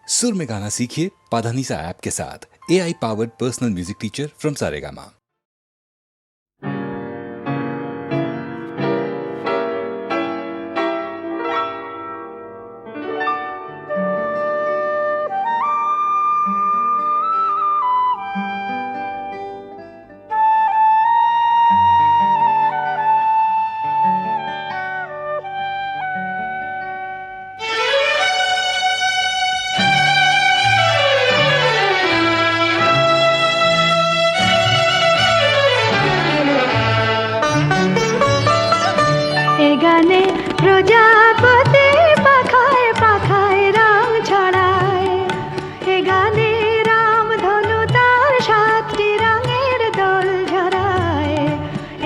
सुर में गाना सीखिए पाधानीसा ऐप के साथ। AI powered personal music teacher from Saregama. গানে প্রজাপতি পাখায় পাখায় রং ছড়ায়, এ গানে রাম ধনু তার 7টি রঙের দোল ঝরায়।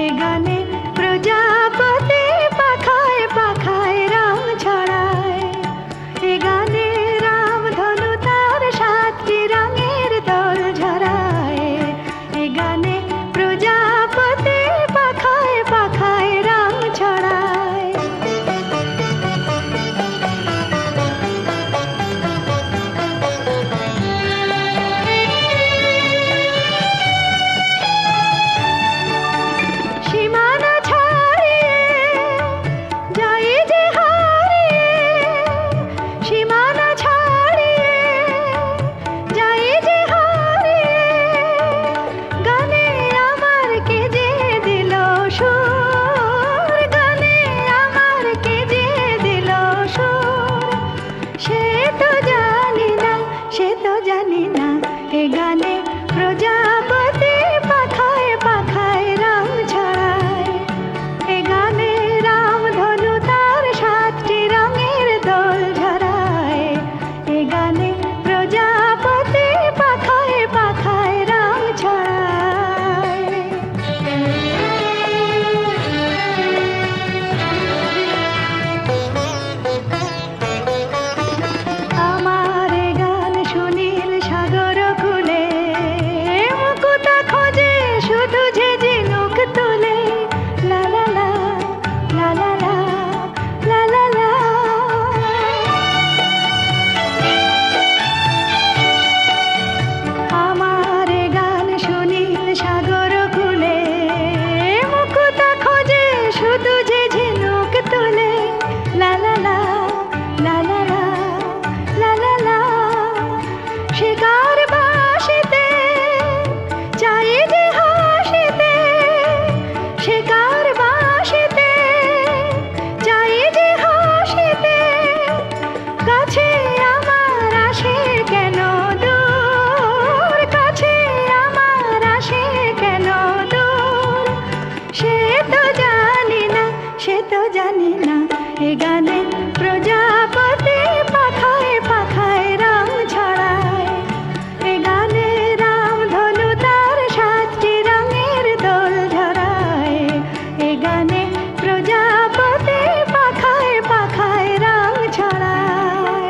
এ গানে প্রজাপতি পাখায় পাখায় রং ছড়ায়, এ গানে রাম ধনু তার 7টি রঙের দোল ঝরায়। এ গানে প্রজাপতি পাখায় পাখায় রং ছড়ায়। সীমানা ছাড়িয়ে যাই যে হারিয়ে, সীমানা ছাড়িয়ে যাই যে হারিয়ে, গানে আমার কে যে দিল সুর, গানে আমার কে যে দিল সুর, সে তো জানি না, সে তো জানি না। এ গানে প্রজাপতি পাখায় পাখায় রং ছড়ায়, এ গানে রাম ধনু তার 7টি রঙের দোল ঝরায়। এ গানে প্রজাপতি পাখায় পাখায় রং ছড়ায়। আমার এ গান সুনীল সাগর খুলে, মুকুতা খোঁজে শুধু যে ঝিনুক তুলে। লা লা লা লা লা লা লা লা লা। আমার এ গান সুনীল সাগর খুলে, মুকুতা খোঁজে শুধু যে ঝিনুক তুলে। লা লা লা লা লা লা লা লা লা। শিকার বাসিতে চাই যে হাসিতে, শিকার বাসিতে চাই যে হাসিতে, কাছে আমার আসে কেন দূর, কাছে আমার আসে কেন দূর, সে তো জানি না, সে তো জানি না। এ গানে প্রজাপতি পাখায় পাখায় রং ছড়ায়, এ গানে রাম ধনু তার 7টি রঙের দোল ঝরায়। এ গানে প্রজাপতি পাখায় পাখায় রং ছড়ায়।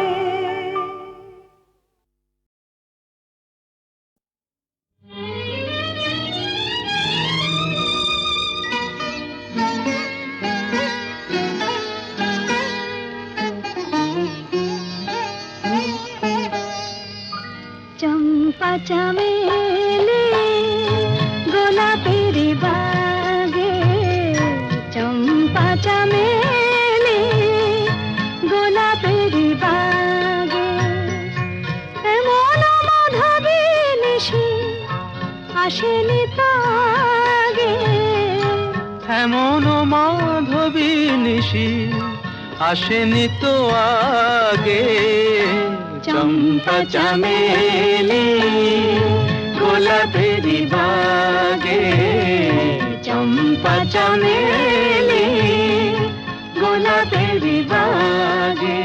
চম্পা চামেলি গোলাপের বাগে, চম্পা চামেলি গোলাপের বাগে, এমন মাধবী নিশি আসেনি তো আগে, এমন মাধবী নিশি আসেনি তো আগে। চম্পা চামেলি গোলাপের বাগে, চম্পা চামেলি গোলাপের বাগে।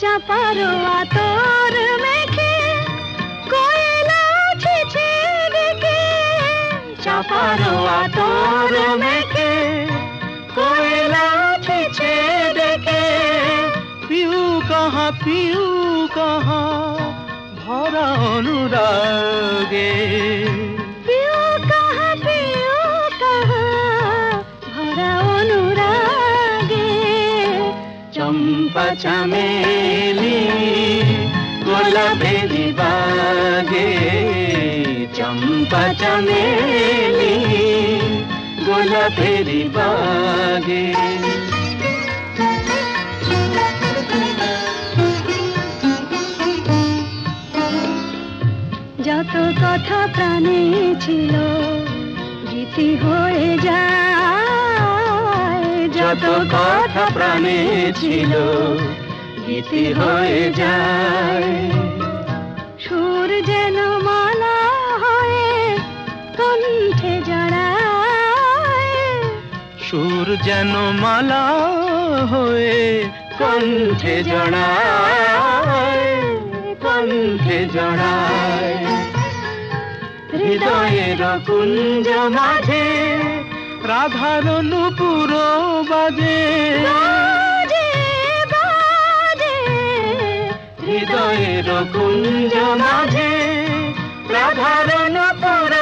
চাপার আতর মেখে কোয়েলা ছিছে ডেকে, চাপার আতর মেখে কোয়েলা ছিছে ডেকে, পিউ কাহা ভরা অনুরাগে, পিউ চম্পা চামেলি গোলাপেরি বাগে, চম্পা চামেলি গোলাপেরি বাগে। যত কথা প্রাণে ছিল গীতি হয়ে যায়, যত কথা প্রাণে ছিল গীতি হয়ে যায়। সুর যেন মালা হয়ে কণ্ঠে জড়ায়, সুর যেন মালা হয়ে কণ্ঠে জড়ায়, কণ্ঠে জড়ায়। হৃদয়ের কুঞ্জ মাঝে রাধার নূপুর বাজে, বাজে বাজে। হৃদয়ের কুঞ্জ মাঝে রাধার নূপুর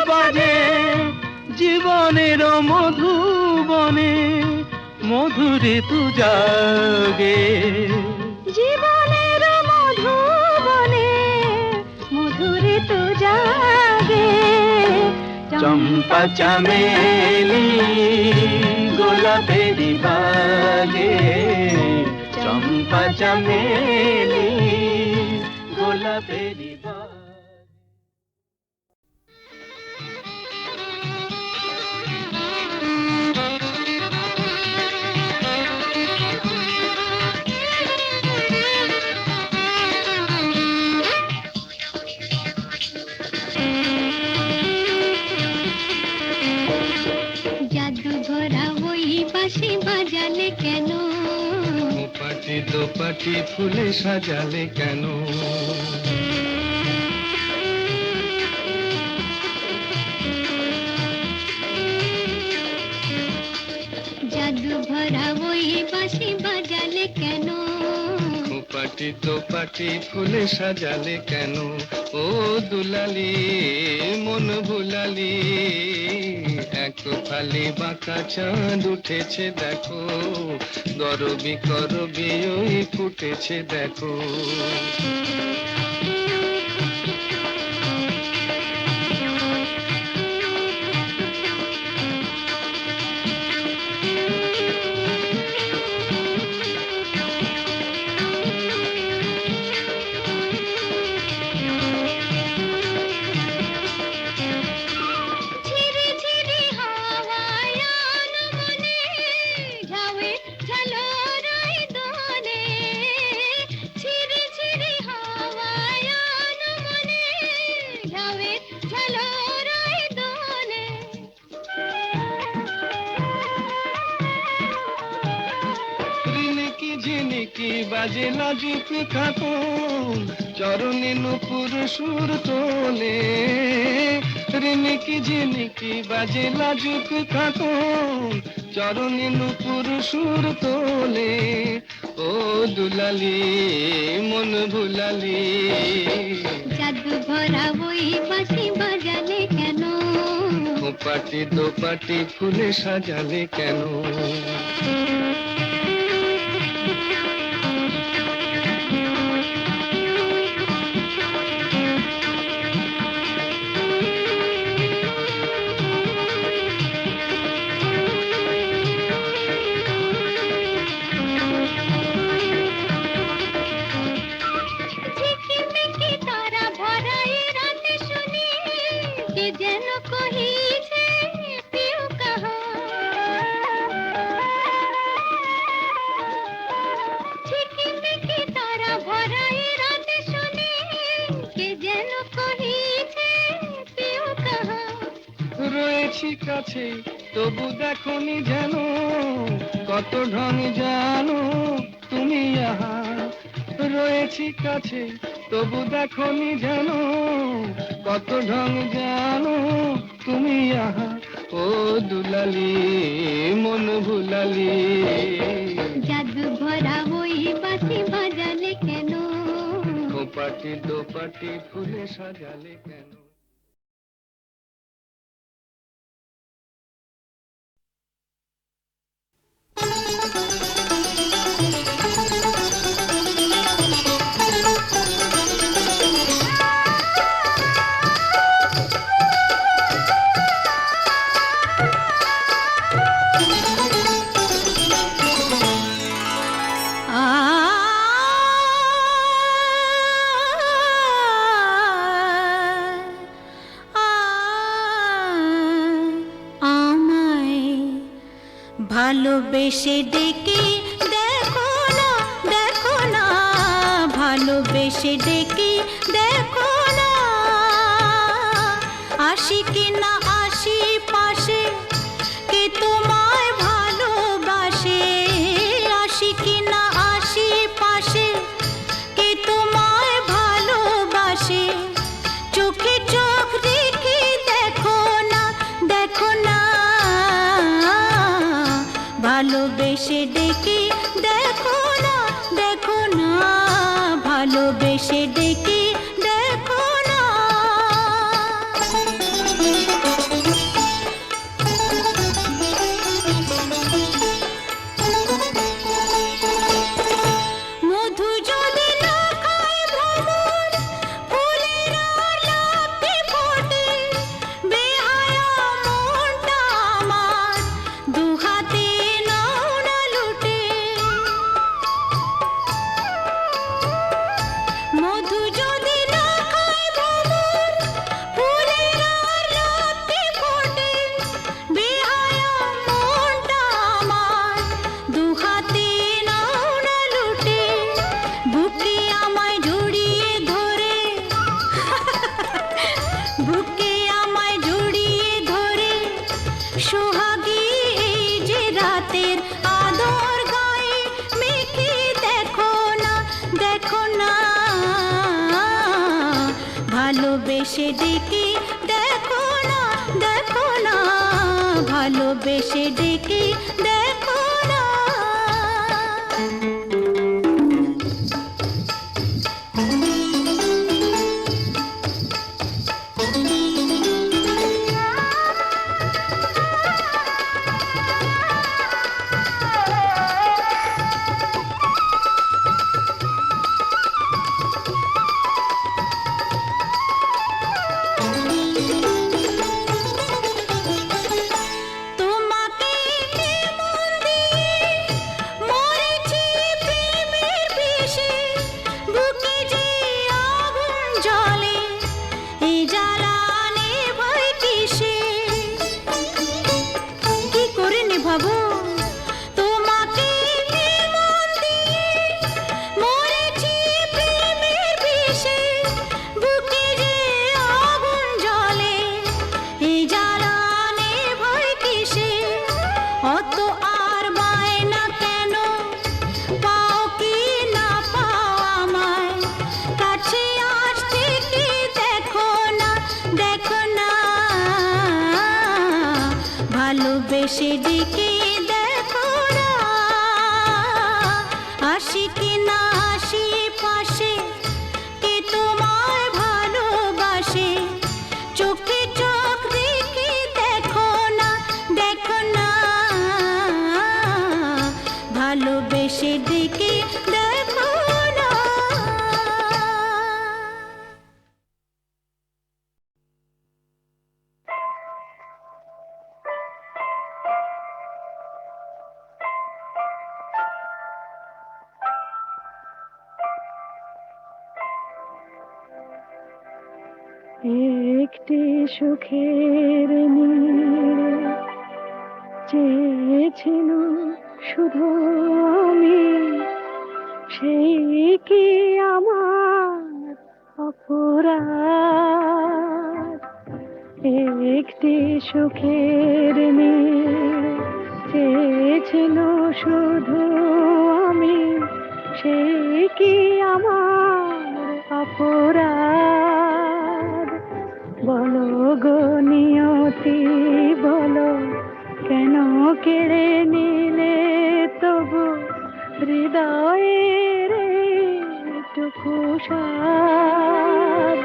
বাজে। জীবনের মধুবনে মধুর ঋতু জাগে, জীবনের মধুবনে মধুর ঋতু জাগে। চম্পা চামেলি গোলাপেরি বাগে, চম্পা চামেলি গোলাপেরি বাগে। জাদু ভরা ওই বাঁশি বাজালে কেন, পাটি দোপাটি ফুলে সাজালে কেন, জাদু ভরা ওই বাঁশি বাজালে কেন, পাটি দোপাটি ফুলে সাজালে কেন। ও দুলালি মন ভুলালি, এক ফালি বাঁকা চাঁদ উঠেছে দেখো, গরবি করবি ওই ফুটেছে দেখো। ঝিরি ঝিরি হাওয়ায় মনে ঝাউয়ে ঝালরাই দোলে, ঝিরি ঝিরি হাওয়ায় মনে ঝাউয়ে ঝালরাই দোলে। রিনিকি ঝিনিকি বাজে লাজুক খাতুন, চরণে নূপুর সুর তোলে। রিনিকি ঝিনিকি বাজে লাজুক খাতুন, চরণে নূপুর সুর তোলে। ও দুলালি মন ভুলালি, জাদু ভরা ওই বাঁশি বাজালে কেন, পাটি দোপাটি ফুলে সাজালে কেন। ঝিকিমিকি তারা ভরা এ রাতে শুনি, কে যেন কহিছে পিউ কাহা। ঝিকিমিকি তারা ভরা এ রাতে শুনি, কে যেন কহিছে পিউ কাহা। রয়েছি কাছে তবু দেখনি যেন, কত ঢং জানো তুমি আহা। রয়েছি কাছে তবু দেখনি যেন, কত ঢং জানো তুমি আহা। ও দুলালি মন ভুলালি, জাদু ভরা ওই বাঁশি বাজালে কেন, পাটি দোপাটি ফুলে সাজালে কেন। ভালোবেসে ডেকে দেখো না, দেখো না, ভালোবেসে ডেকে দেখো না, আসি কি না আসি পাশে, কে তোমায় ভালোবাসে, আসি কি না আসি পাশে, কে তোমায় ভালোবাসে, চোখে চোখ রেখে দেখো না, দেখো না, ভালোবেসে ডেকে দেখো না, দেখো না, ভালোবেসে ডেকে দেখো না। মধু যদি না খায় ভ্রমর, ফুলের আর লাফে ফোটে, বেহায়া মনটা আমার দুহাতে নাও না লুটে। মধু যদি না খায় ভ্রমর, ফুলের আর লাফে ফোটে, বেহায়া মনটা আমার দুহাতে নাও না লুটে। বুকে আমায় জড়িয়ে ধরে, বুকে আমায় জড়িয়ে ধরে, সোহাগী এই যে রাতের আদর গায়ে মেখে দেখো না, দেখো না, ভালোবেসে ডেকে দেখো না, দেখো না, ভালোবেসে ডেকে দেখো না। তোমাকে মন দিয়ে মরেছি প্রেমের বিষে, বুকে যে আগুন জ্বলে, এই জ্বালা নেভাই কিসে, কি করে নেভাবো? তোমাকে মন দিয়ে মরেছি প্রেমের বিষে, বুকে যে আগুন জ্বলে, এই জ্বালা নেভাই কিসে, অত আর বায়না কেন, পাও কি না পাও আমায়, কাছে আসতে কি দেখো না, দেখো না, ভালোবেসে ডেকে দেখো না, আসি কি না আসি পাশে, কে তোমায় ভালোবাসে, চোখে চোখ রেখে দেখো না, দেখো না, ভালোবেসে ডেকে দেখো না। একটি সুখের নীড়ে চেয়েছিল শুধু আমি, সেই কি আমার অপরাধ? একটি সুখের নীড়ে চেয়েছিল শুধু আমি, সেই কি আমার অপরাধ? বলো গো নিয়তি বলো, কেন কেড়ে নিলে তবু হৃদয়ের এইটুকু স্বাদ?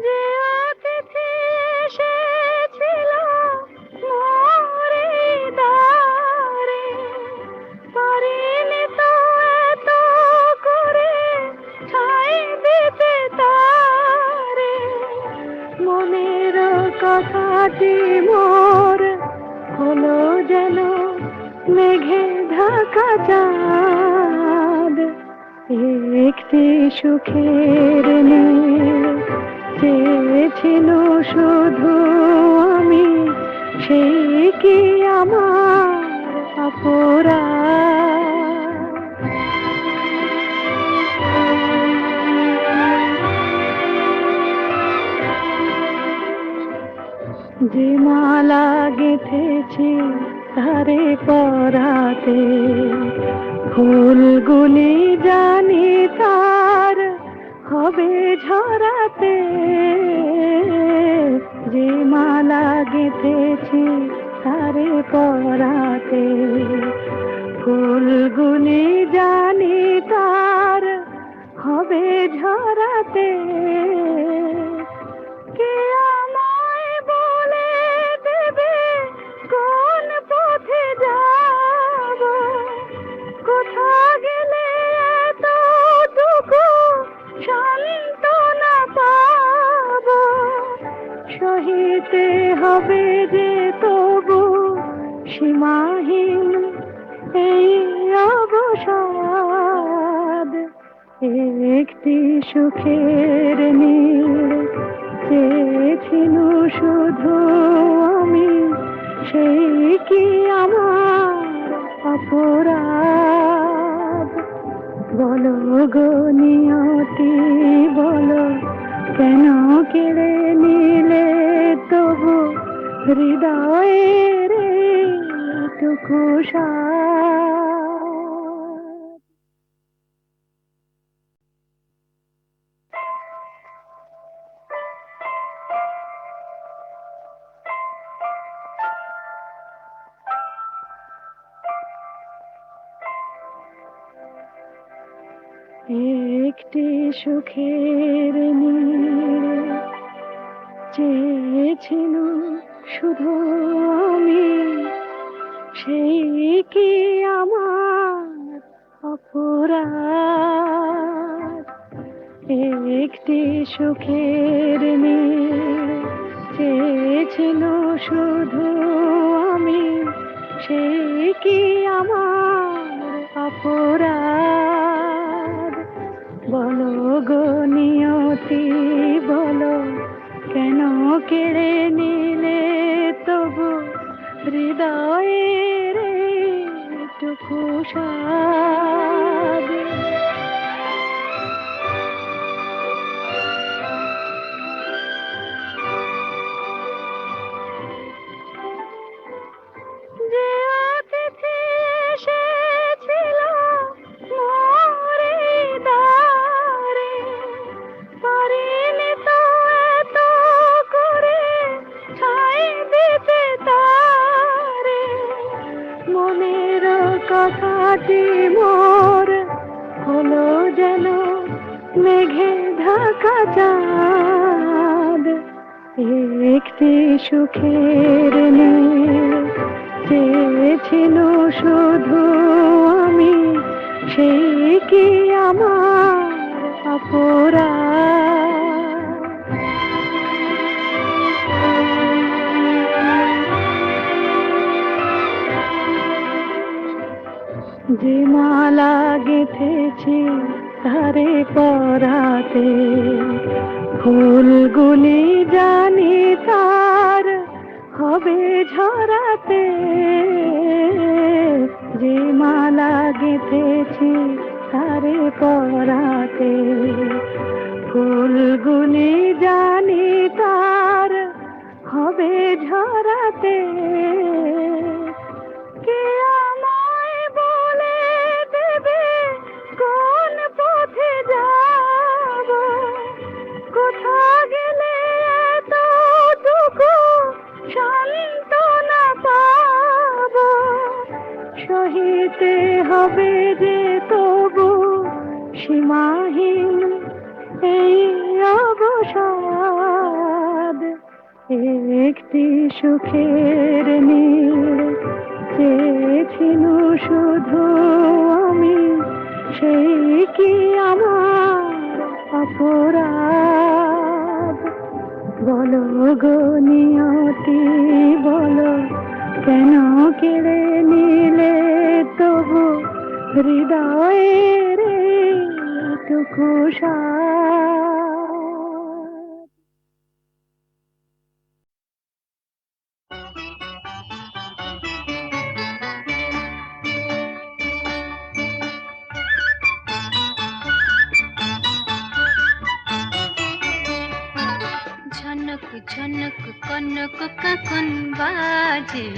যে অতিথি এসেছিল মোর এই দ্বারে, পারিনি তো এত করে ঠাঁই দিতে তারে, মনের কথাটি মোর হলো যেন মেঘে ঢাকা চাঁদ। একটি সুখের নীড় চেয়েছিল শুধু আমি, সেই কি আমার অপরাধ? যে মালা গেঁথেছি তারে পরাতে, ফুলগুলি জানি তার হবে ঝরাতে। যে মালা গেঁথেছি তারে পরাতে, ফুলগুলি জানি তার হবে ঝরাতে। কে আমায় বলে দেবে কোন পথে যাব, কোথা গেলে এতটুকু সান্ত্বনা পাব? সহিতে হবে যে তবু সীমাহীন এই অবসাদ। একটি সুখের নীড় চেয়েছিল শুধু আমি, সেই কি আমার অপরাধ? বলো গো নিয়তি বলো, কেন কেড়ে নিলে তবু হৃদয়ের টুকু সাদ? একটি সুখের নীড় চেয়েছিল শুধু আমি, সেই কি আমার অপরাধ? একটি সুখের নীড় চেয়েছিল শুধু আমি, সেই কি আমার অপরাধ? বলো গো নিয়তি বলো, কেন কেড়ে নিলে তবু হৃদয়ের টুকু সাদ? যে অতিথি এসেছিল মোর এই দ্বারে, পারিনি তো এত করে ছাই দিতে তারে। মনের কথাটি মোর হলো যেন মেঘে ঢাকা চাঁদ। একটি সুখের নীড় চেয়েছিল শুধু আমি, সেই কি আমার অপরাধ? যে মালা গেঁথেছি তারে পরাতে, ফুলগুলি জানি তার হবে ঝরাতে। যে মালা গেঁথেছি তারে পরাতে, ফুলগুলি জানি তার হবে ঝরাতে। কে আমায় বলে দেবে কোন পথে যাব, কোথা গেলে এতটুকু সান্ত্বনা পাব? সহিতে হবে যে তবু সীমাহীন এই অবসাদ। একটি সুখের নীড় চেয়েছিল শুধু আমি, সেই কি আমার অপরাধ? বলো গো নিয়তি বলো, কেন কেড়ে নিলে তবু হৃদয়ের কতটুকু সার। ঝনক ঝনক কনক কাকন বাজে,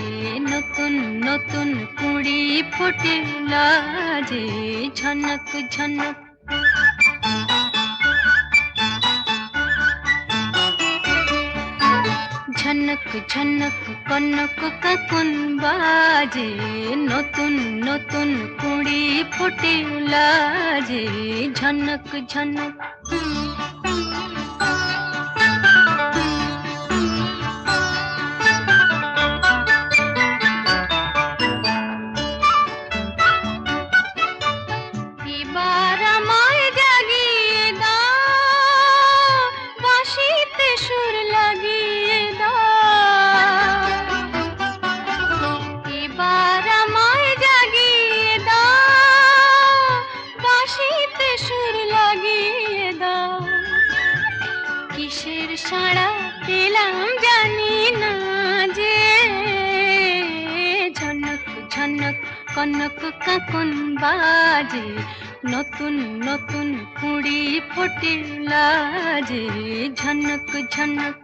নতুন নতুন কুড়ি ফোটে লাজে। ঝনক ঝনক ঝনক ঝনক কনক কাকন বাজে, নতুন নতুন কুড়ি ফোটে লাজে। ঝনক ঝনক এবার আমায় জাগিয়ে দাও, বাঁশিতে সুর লাগিয়ে দাও। এবার আমায় জাগিয়ে দাও, বাঁশিতে সুর লাগিয়ে দাও। কিসের সাড়া পেলাম জানি না যে, ঝনক ঝনক কনক কাকন বাজে, নতুন নতুন কুড়ি ফোটে লাজে। ঝনক ঝনক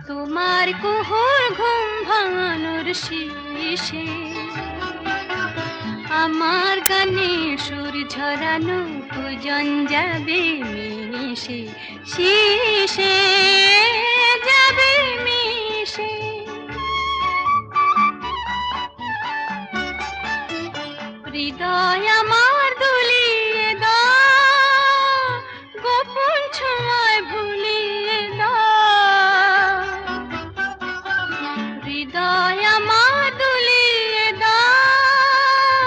তোমার কুহুর ঘুম ভাঙানোর শীষে, আমার গানে সুর ঝরানো পূজন যাবে মিশে, শীষে যাবে মিশে। হৃদয় আমার দুলিয়ে দাও, গোপন ছোঁয়ায় ভুলিয়ে দাও। হৃদয় আমার দুলিয়ে দাও,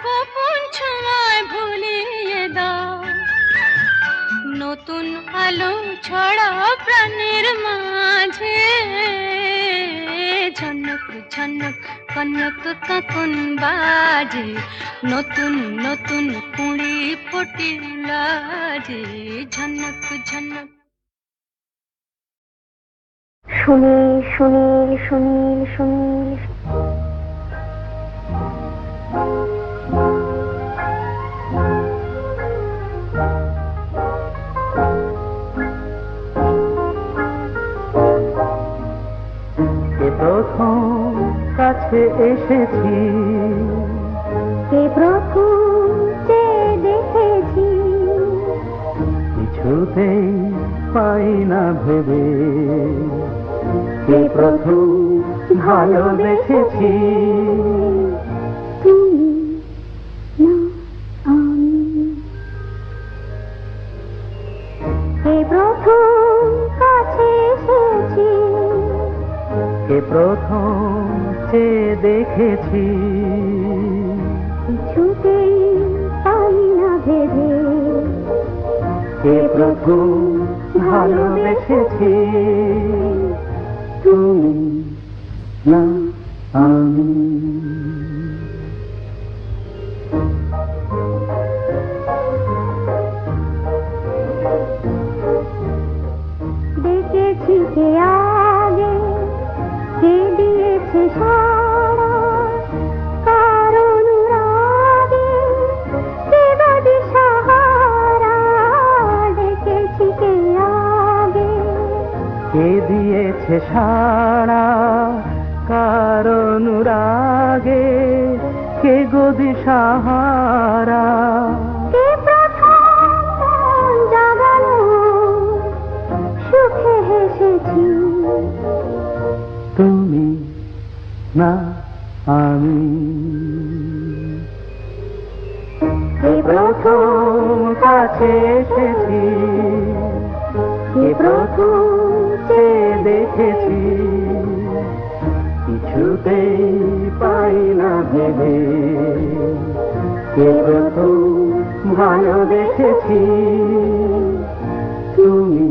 গোপন ছোঁয়ায় ভুলিয়ে দাও। নতুন আলো ছড়াও প্রাণের মাঝে, ঝনক ঝনক কনক কাকন বাজে, নতুন নতুন কুড়ি ফোটে লাজে। ঝনক ঝনক সুনীল সুনীল সুনীল সুনীল, প্রথম কাছে এসেছি, কে প্রথম চেয়ে দেখেছি, কিছুতেই পাই না ভেবে, কে প্রথম ভালোবেসেছি। তুমি না আমি, কে প্রথম কাছে এসেছি, কে প্রথম চেয়ে দেখেছি, কিছুতেই পাই না ভেবে, কে প্রথম ভালোবেসেছি। তুমি না আমি। দেখেছি কে আগে, কে দিয়েছে সাড়া, কার অনুরাগে কে বা দিশাহারা। দেখেছি কে আগে, কে দিয়েছে সাড়া, কার অনুরাগে কে গো দিশাহারা। কে প্রথম মন জাগালো, সুখে হেসেছি। তুমি না আমি। কে প্রথম কাছে এসেছি, কে প্রথম চেয়ে দেখেছি, কিছুতেই পাই না ভেবে, কে প্রথম ভালোবেসেছি। তুমি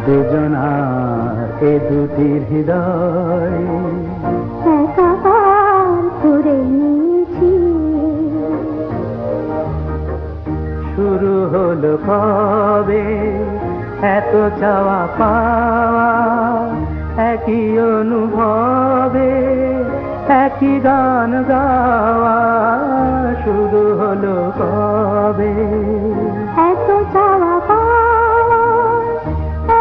দুজনার এ দুটি হৃদয় একাকার করে নিয়েছি। শুরু হলো কবে এত চাওয়া পাওয়া, একই অনুভবে একই গান গাওয়া। শুরু হলো কবে এত চাওয়া পাওয়া,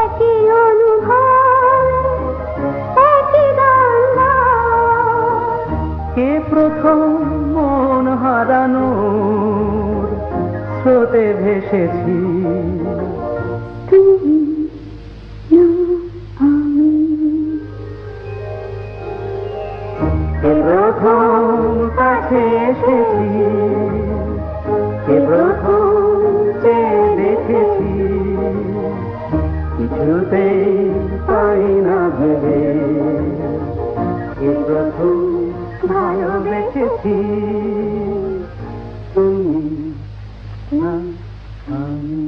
একই অনুভব, একই গান গাওয়া। কে প্রথম মন হারানোর স্রোতে ভেসেছি, তুমি না আমি। কে প্রথম কাছে এসেছি, কে প্রথম চেয়ে দেখেছি, কিছুতেই পাই না ভেবে কে প্রথম ভালোবেসেছি, তুমি না আমি।